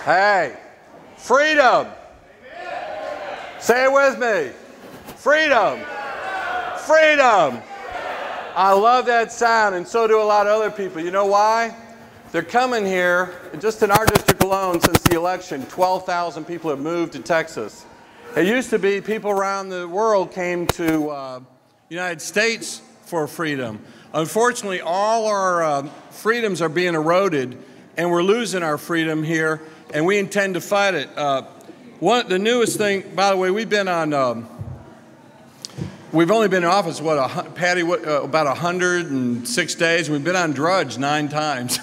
Hey, freedom. Say it with me. Freedom. Freedom. I love that sound, and so do a lot of other people. You know why? They're coming here, just in our district alone, since the election, 12,000 people have moved to Texas. It used to be people around the world came to the United States for freedom. Unfortunately, all our freedoms are being eroded, and we're losing our freedom here, and we intend to fight it. The newest thing, by the way, we've been on, we've only been in office, Patty, about 106 days. We've been on Drudge 9 times.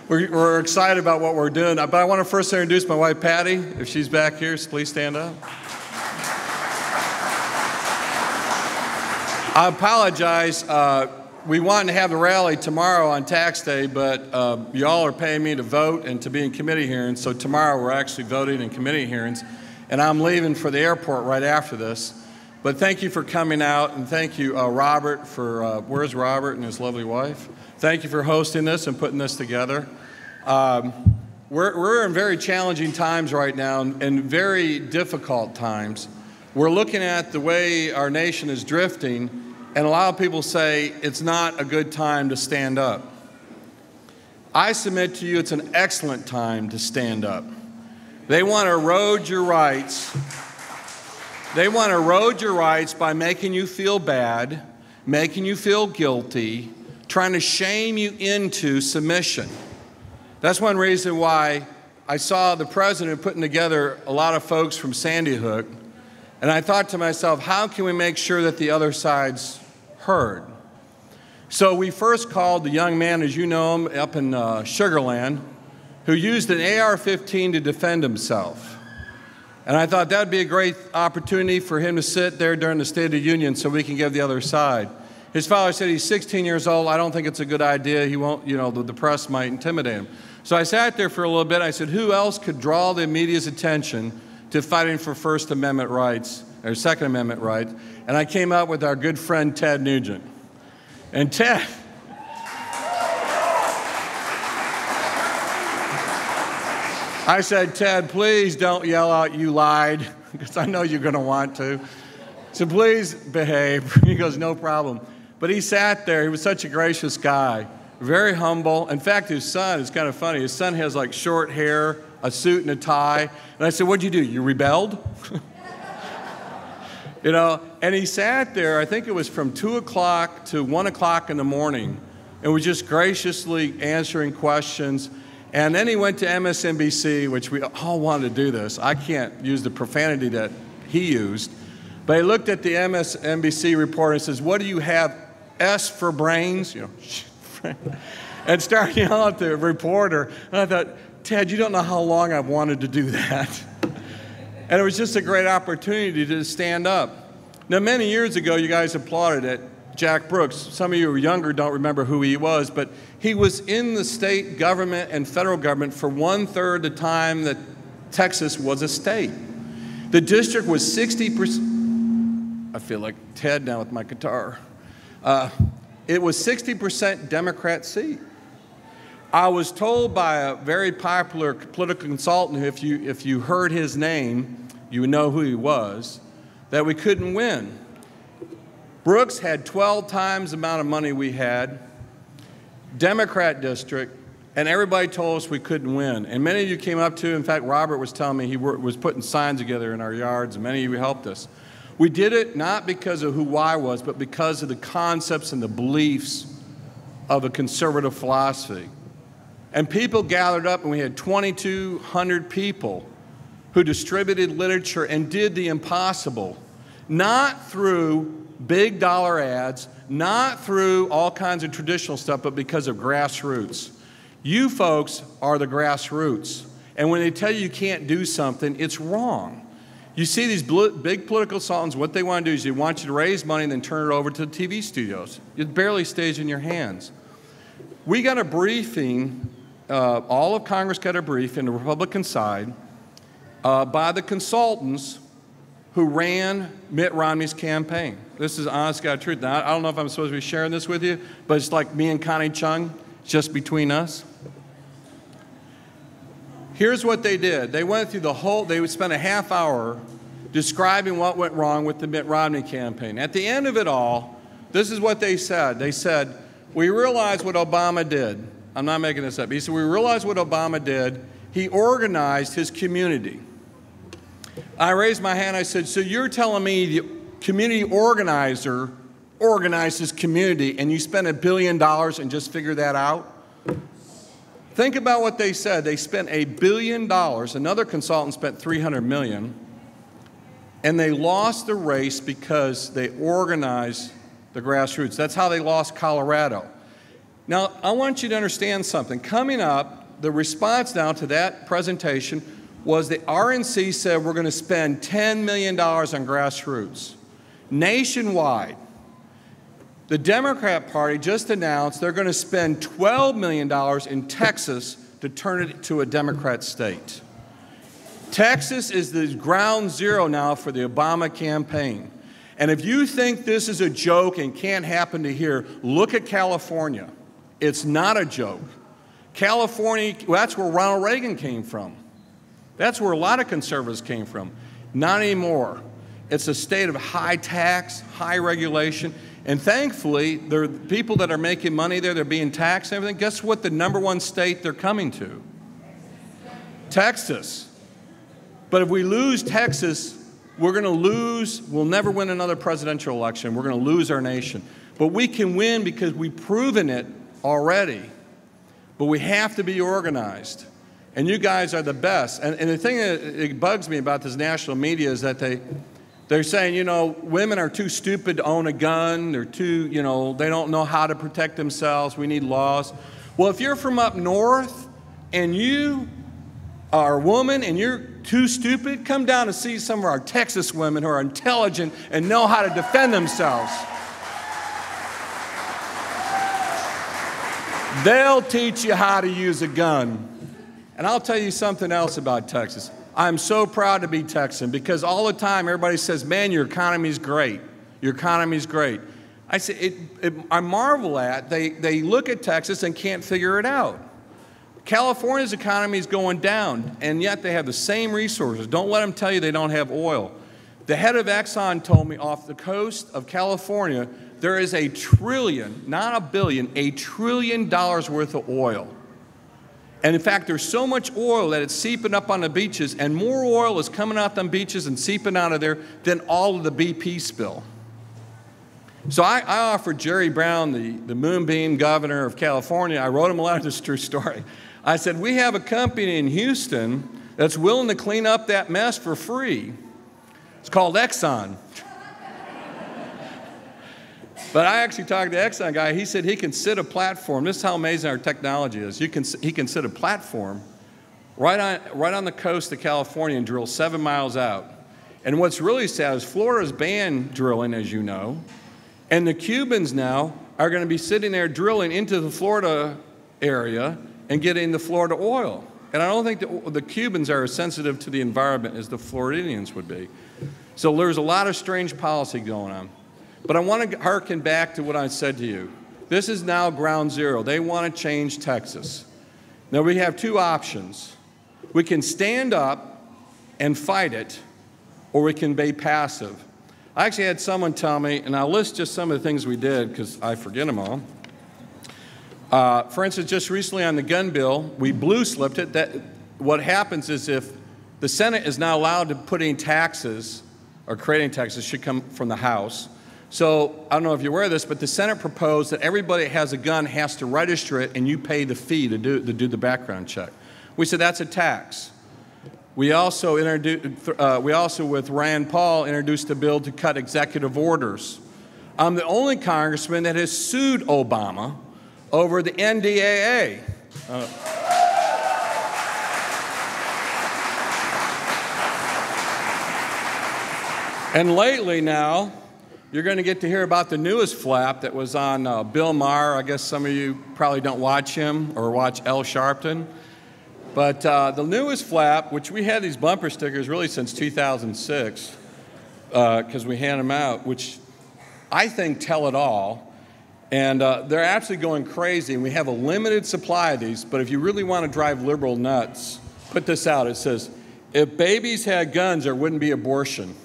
We're excited about what we're doing. But I want to first introduce my wife, Patty. If she's back here, please stand up. I apologize. We wanted to have the rally tomorrow on tax day, but y'all are paying me to vote and to be in committee hearings. So tomorrow we're actually voting in committee hearings. And I'm leaving for the airport right after this. But thank you for coming out, and thank you, Robert, for, where's Robert and his lovely wife? Thank you for hosting this and putting this together. We're in very challenging times right now, and very difficult times. We're looking at the way our nation is drifting, and a lot of people say it's not a good time to stand up. I submit to you it's an excellent time to stand up. They want to erode your rights. They want to erode your rights by making you feel bad, making you feel guilty, trying to shame you into submission. That's one reason why I saw the president putting together a lot of folks from Sandy Hook, and I thought to myself, how can we make sure that the other side's heard? So we first called the young man, as you know him, up in Sugar Land, who used an AR-15 to defend himself. And I thought that would be a great opportunity for him to sit there during the State of the Union so we can give the other side. His father said he's 16 years old. I don't think it's a good idea. He won't, you know, the press might intimidate him. So I sat there for a little bit. I said, who else could draw the media's attention to fighting for First Amendment rights, or Second Amendment rights? And I came up with our good friend Ted Nugent. And Ted, I said, Ted, please don't yell out, you lied, because I know you're going to want to. So please behave. He goes, no problem. But he sat there. He was such a gracious guy, very humble. In fact, his son is kind of funny. His son has like short hair, a suit and a tie. And I said, what'd you do? You rebelled? You know, and he sat there, I think it was from 2 o'clock to 1 o'clock in the morning, and was just graciously answering questions. And then he went to MSNBC, which we all wanted to do this. I can't use the profanity that he used. But he looked at the MSNBC report and says, what do you have, S for brains? You know, and started yelling at the reporter. And I thought, Ted, you don't know how long I've wanted to do that. And it was just a great opportunity to stand up. Now, many years ago, you guys applauded it. Jack Brooks, some of you who are younger don't remember who he was, but he was in the state government and federal government for 1/3 the time that Texas was a state. The district was 60%, I feel like Ted now with my guitar. It was 60% Democrat seat. I was told by a very popular political consultant, if you heard his name, you would know who he was, that we couldn't win. Brooks had 12 times the amount of money we had, Democrat district, and everybody told us we couldn't win. And many of you came up to, in fact, Robert was telling me he was putting signs together in our yards, and many of you helped us. We did it not because of who I was, but because of the concepts and the beliefs of a conservative philosophy. And people gathered up, and we had 2,200 people who distributed literature and did the impossible, not through big dollar ads, not through all kinds of traditional stuff, but because of grassroots. You folks are the grassroots. And when they tell you you can't do something, it's wrong. You see these big political consultants, what they want to do is they want you to raise money and then turn it over to the TV studios. It barely stays in your hands. We got a briefing, all of Congress got a briefing, the Republican side, by the consultants who ran Mitt Romney's campaign. This is honest God truth. Now, I don't know if I'm supposed to be sharing this with you, but it's like me and Connie Chung, just between us. Here's what they did. They went through the whole, they would spend a half hour describing what went wrong with the Mitt Romney campaign. At the end of it all, this is what they said. They said, we realized what Obama did. I'm not making this up. He said, we realized what Obama did. He organized his community. I raised my hand. I said, so you're telling me the community organizer organized his community and you spent $1 billion and just figured that out? Think about what they said. They spent $1 billion. Another consultant spent $300 million. And they lost the race because they organized the grassroots. That's how they lost Colorado. Now, I want you to understand something. Coming up, the response now to that presentation was the RNC said we're going to spend $10 million on grassroots. Nationwide, the Democrat Party just announced they're going to spend $12 million in Texas to turn it to a Democrat state. Texas is the ground zero now for the Obama campaign. And if you think this is a joke and can't happen to here, look at California. It's not a joke. California, well, that's where Ronald Reagan came from. That's where a lot of conservatives came from. Not anymore. It's a state of high tax, high regulation, and thankfully, the people that are making money there, they're being taxed and everything. Guess what the #1 state they're coming to? Texas. But if we lose Texas, we're going to lose, we'll never win another presidential election. We're going to lose our nation. But we can win because we've proven it already. But we have to be organized. And you guys are the best. And the thing that it bugs me about this national media is that they're saying, you know, women are too stupid to own a gun. They're too, you know, they don't know how to protect themselves. We need laws. Well, if you're from up north and you are a woman and you're too stupid, come down and see some of our Texas women who are intelligent and know how to defend themselves. They'll teach you how to use a gun. And I'll tell you something else about Texas. I'm so proud to be Texan because all the time everybody says, man, your economy's great. Your economy's great. I say, I marvel at, they look at Texas and can't figure it out. California's economy is going down, and yet they have the same resources. Don't let them tell you they don't have oil. The head of Exxon told me off the coast of California, there is $1 trillion, not a billion, $1 trillion worth of oil. And in fact, there's so much oil that it's seeping up on the beaches, and more oil is coming out on beaches and seeping out of there than all of the BP spill. So I offered Jerry Brown, the moonbeam governor of California, I wrote him a letter, this is a true story. I said, we have a company in Houston that's willing to clean up that mess for free. It's called Exxon. But I actually talked to the Exxon guy. He said he can sit a platform. This is how amazing our technology is. He can sit a platform right on the coast of California and drill 7 miles out. And what's really sad is Florida's banned drilling, as you know. And the Cubans now are going to be sitting there drilling into the Florida area and getting the Florida oil. And I don't think the Cubans are as sensitive to the environment as the Floridians would be. So there's a lot of strange policy going on. But I want to hearken back to what I said to you. This is now ground zero. They want to change Texas. Now we have two options. We can stand up and fight it, or we can be passive. I actually had someone tell me, and I'll list just some of the things we did because I forget them all. For instance, just recently on the gun bill, we blue-slipped it. That what happens is if the Senate is now allowed to put in taxes, or creating taxes, should come from the House. So I don't know if you're aware of this, but the Senate proposed that everybody that has a gun has to register it, and you pay the fee to do the background check. We said that's a tax. We also with Rand Paul, introduced a bill to cut executive orders. I'm the only congressman that has sued Obama over the NDAA. And lately now, you're going to get to hear about the newest flap that was on Bill Maher. I guess some of you probably don't watch him or watch Al Sharpton. But the newest flap, which we had these bumper stickers really since 2006, because we hand them out, which I think tell it all. And they're actually going crazy, and we have a limited supply of these. But if you really want to drive liberal nuts, put this out. It says, if babies had guns, there wouldn't be abortion.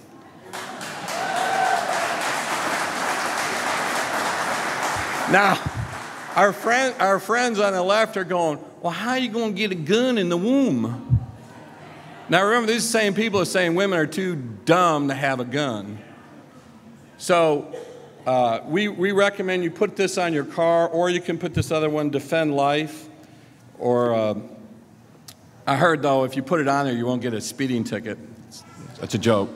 Now, our friends on the left are going, well, how are you going to get a gun in the womb? Now, remember, these same people are saying women are too dumb to have a gun. So we recommend you put this on your car, or you can put this other one, Defend Life. Or I heard, though, if you put it on there, you won't get a speeding ticket. That's a joke.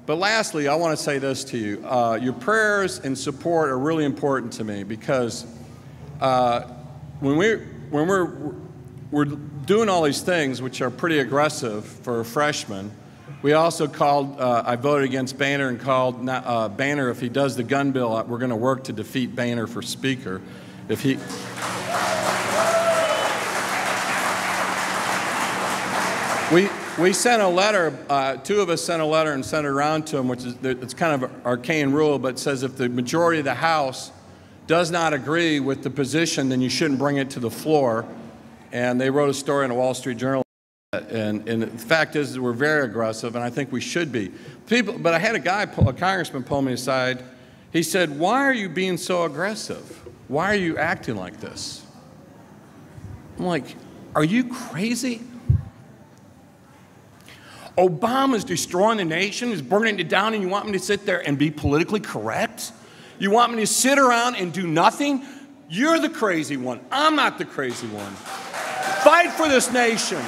But lastly, I want to say this to you. Your prayers and support are really important to me, because when we're doing all these things, which are pretty aggressive for a freshman, we also called, I voted against Boehner and called Boehner, if he does the gun bill, we're going to work to defeat Boehner for speaker. If he... We sent a letter, two of us sent a letter and sent it around to him, which is, it's kind of an arcane rule, but it says if the majority of the House does not agree with the position, then you shouldn't bring it to the floor. And they wrote a story in the Wall Street Journal, and the fact is that we're very aggressive, and I think we should be. But I had a congressman pull me aside. He said, why are you being so aggressive? Why are you acting like this? I'm like, are you crazy? Obama's destroying the nation, is burning it down, and you want me to sit there and be politically correct? You want me to sit around and do nothing? You're the crazy one. I'm not the crazy one. Fight for this nation.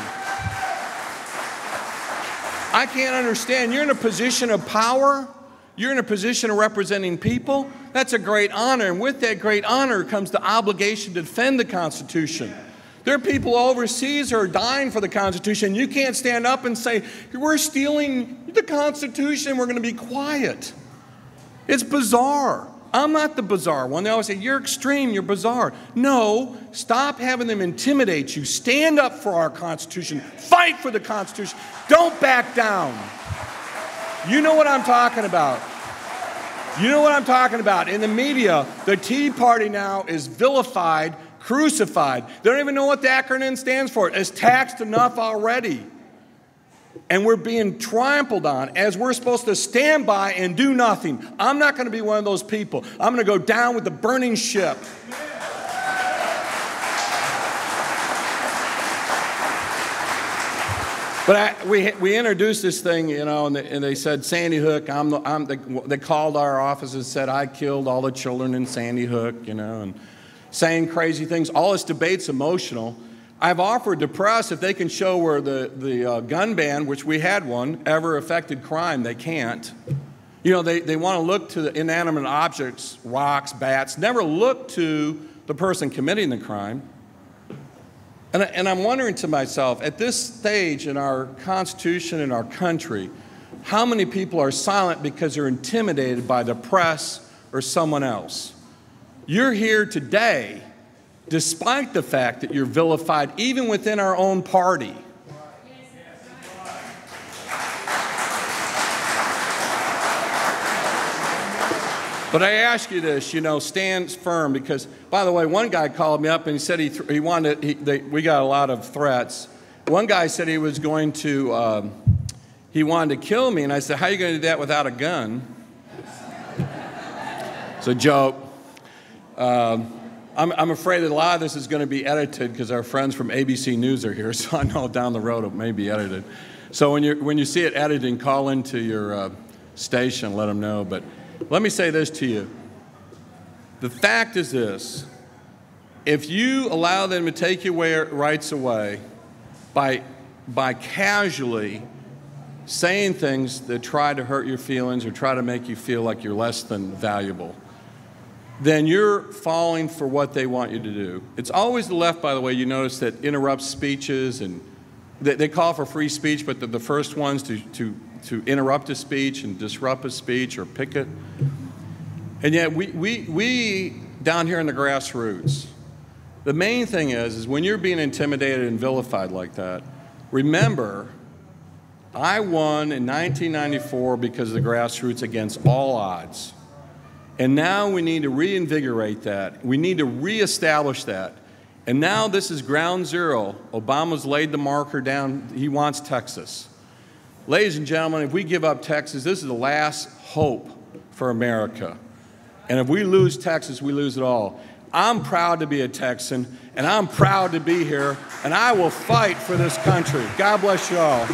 I can't understand. You're in a position of power. You're in a position of representing people. That's a great honor, and with that great honor comes the obligation to defend the Constitution. There are people overseas who are dying for the Constitution. You can't stand up and say, we're stealing the Constitution, we're going to be quiet. It's bizarre. I'm not the bizarre one. They always say, you're extreme, you're bizarre. No, stop having them intimidate you. Stand up for our Constitution. Fight for the Constitution. Don't back down. You know what I'm talking about. You know what I'm talking about. In the media, the Tea Party now is vilified, crucified. They don't even know what the acronym stands for. It's taxed enough already. And we're being trampled on as we're supposed to stand by and do nothing. I'm not going to be one of those people. I'm going to go down with the burning ship. But we introduced this thing, you know, and they said Sandy Hook. They called our office and said I killed all the children in Sandy Hook, you know, and saying crazy things. All this debate's emotional. I've offered the press if they can show where the gun ban, which we had one, ever affected crime. They can't. You know, they want to look to the inanimate objects, rocks, bats, never look to the person committing the crime. And I'm wondering to myself, at this stage in our Constitution and our country, how many people are silent because they're intimidated by the press or someone else? You're here today despite the fact that you're vilified even within our own party. But I ask you this, you know, stand firm, because, by the way, one guy called me up and he said he wanted, we got a lot of threats. One guy said he was going to, he wanted to kill me, and I said, how are you going to do that without a gun? It's a joke. I'm afraid that a lot of this is going to be edited because our friends from ABC News are here, so I know down the road it may be edited. So when you see it editing, call into your station, let them know. But let me say this to you. The fact is this. If you allow them to take your rights away by casually saying things that try to hurt your feelings or try to make you feel like you're less than valuable, then you're falling for what they want you to do. It's always the left, by the way, you notice, that interrupts speeches, and they call for free speech, but they're the first ones to interrupt a speech and disrupt a speech or picket. And yet we down here in the grassroots, the main thing is when you're being intimidated and vilified like that, remember, I won in 1994 because of the grassroots against all odds. And now we need to reinvigorate that. We need to reestablish that. And now this is ground zero. Obama's laid the marker down. He wants Texas. Ladies and gentlemen, if we give up Texas, this is the last hope for America. And if we lose Texas, we lose it all. I'm proud to be a Texan, and I'm proud to be here, and I will fight for this country. God bless you all.